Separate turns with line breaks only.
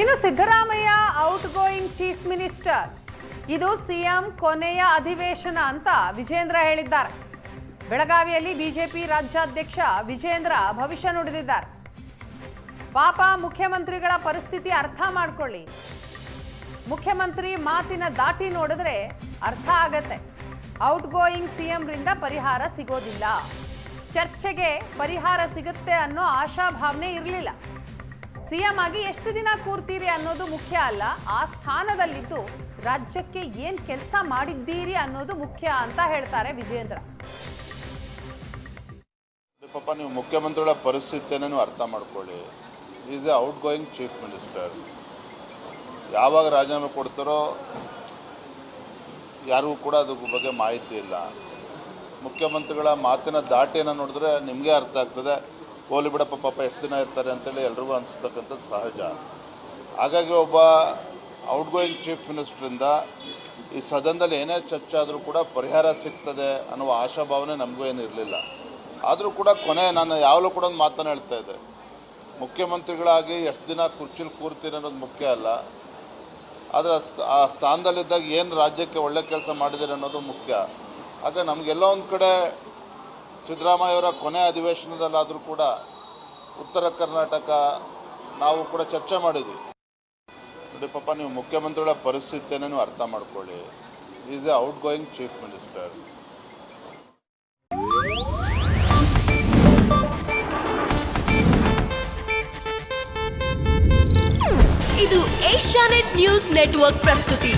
ಇನ್ನು Siddaramaiah out going chief minister, ಇದು CM ಕೊನೆಯ ಅಧಿವೇಶನ ಅಂತ ವಿಜೇಂದ್ರ ಹೇಳಿದ್ದಾರೆ. ಬೆಳಗಾವಿಯಲ್ಲಿ ಬಿಜೆಪಿ ರಾಜ್ಯಾಧ್ಯಕ್ಷ ವಿಜೇಂದ್ರ ಭವಿಷ್ಯ ನುಡಿದಿದ್ದಾರೆ. ಪಾಪ ಮುಖ್ಯಮಂತ್ರಿಗಳ ಪರಿಸ್ಥಿತಿ ಅರ್ಥ ಮಾಡ್ಕೊಳ್ಳಿ, ಮುಖ್ಯಮಂತ್ರಿ ಮಾತಿನ ದಾಟಿ ನೋಡಿದ್ರೆ ಅರ್ಥ ಆಗತ್ತೆ. ಔಟ್ ಗೋಯಿಂಗ್ ಸಿಎಂ ರಿಂದ ಪರಿಹಾರ ಸಿಗೋದಿಲ್ಲ, ಚರ್ಚೆಗೆ ಪರಿಹಾರ ಸಿಗುತ್ತೆ ಅನ್ನೋ ಆಶಾಭಾವನೆ ಇರಲಿಲ್ಲ. ಸಿಎಂ ಆಗಿ ಎಷ್ಟು ದಿನ ಕೂರ್ತೀರಿ ಅನ್ನೋದು ಮುಖ್ಯ ಅಲ್ಲ, ಆ ಸ್ಥಾನದಲ್ಲಿದ್ದು ರಾಜ್ಯಕ್ಕೆ ಏನ್ ಕೆಲಸ ಮಾಡಿದ್ದೀರಿ ಅನ್ನೋದು ಮುಖ್ಯ ಅಂತ ಹೇಳ್ತಾರೆ ವಿಜೇಂದ್ರ.
ಪಾಪ ನೀವು ಮುಖ್ಯಮಂತ್ರಿಗಳ ಪರಿಸ್ಥಿತಿಯನ್ನು ಅರ್ಥ ಮಾಡ್ಕೊಳ್ಳಿ. Is A out going chief minister. ಯಾವಾಗ ರಾಜೀನಾಮೆ ಕೊಡ್ತಾರೋ ಯಾರಿಗೂ ಕೂಡ ಅದ್ರ ಬಗ್ಗೆ ಮಾಹಿತಿ ಇಲ್ಲ. ಮುಖ್ಯಮಂತ್ರಿಗಳ ಮಾತಿನ ದಾಟಿಯನ್ನು ನೋಡಿದ್ರೆ ನಿಮಗೆ ಅರ್ಥ ಆಗ್ತದೆ, ಹೋಲಿ ಬಿಡಪ್ಪ ಪಾಪ ಎಷ್ಟು ದಿನ ಇರ್ತಾರೆ ಅಂತೇಳಿ ಎಲ್ರಿಗೂ ಅನಿಸ್ತಕ್ಕಂಥದ್ದು ಸಹಜ. ಹಾಗಾಗಿ ಒಬ್ಬ ಔಟ್ ಗೋಯಿಂಗ್ ಚೀಫ್ ಮಿನಿಸ್ಟ್ರಿಂದ ಈ ಸದನದಲ್ಲಿ ಏನೇ ಚರ್ಚೆ ಆದರೂ ಕೂಡ ಪರಿಹಾರ ಸಿಗ್ತದೆ ಅನ್ನುವ ಆಶಾಭಾವನೆ ನಮಗೂ ಏನಿರಲಿಲ್ಲ. ಆದರೂ ಕೂಡ ನಾನು ಯಾವಾಗಲೂ ಕೂಡ ಒಂದು ಮಾತನ್ನು ಹೇಳ್ತಾ ಇದ್ದೆ, ಮುಖ್ಯಮಂತ್ರಿಗಳಾಗಿ ಎಷ್ಟು ದಿನ ಕುರ್ಚಿಲಿ ಕೂರ್ತೀನಿ ಅನ್ನೋದು ಮುಖ್ಯ ಅಲ್ಲ, ಆದರೆ ಆ ಸ್ಥಾನದಲ್ಲಿದ್ದಾಗ ಏನು ರಾಜ್ಯಕ್ಕೆ ಒಳ್ಳೆ ಕೆಲಸ ಮಾಡಿದ್ದೀರಿ ಅನ್ನೋದು ಮುಖ್ಯ. ಆಗ ನಮಗೆಲ್ಲ ಒಂದು ಕಡೆ ಸಿದ್ದರಾಮಯ್ಯವರ ಕೊನೆ ಅಧಿವೇಶನದಲ್ಲಾದರೂ ಕೂಡ ಉತ್ತರ ಕರ್ನಾಟಕ ನಾವು ಕೂಡ ಚರ್ಚೆ ಮಾಡಿದ್ವಿ. ನೋಡಿ ಪಾಪ ನೀವು ಮುಖ್ಯಮಂತ್ರಿಗಳ ಪರಿಸ್ಥಿತಿಯನ್ನು ಅರ್ಥ ಮಾಡ್ಕೊಳ್ಳಿ. Is A out going chief minister.
ಇದು ಏಷ್ಯಾನೆಟ್ ನ್ಯೂಸ್ ನೆಟ್ವರ್ಕ್ ಪ್ರಸ್ತುತಿ.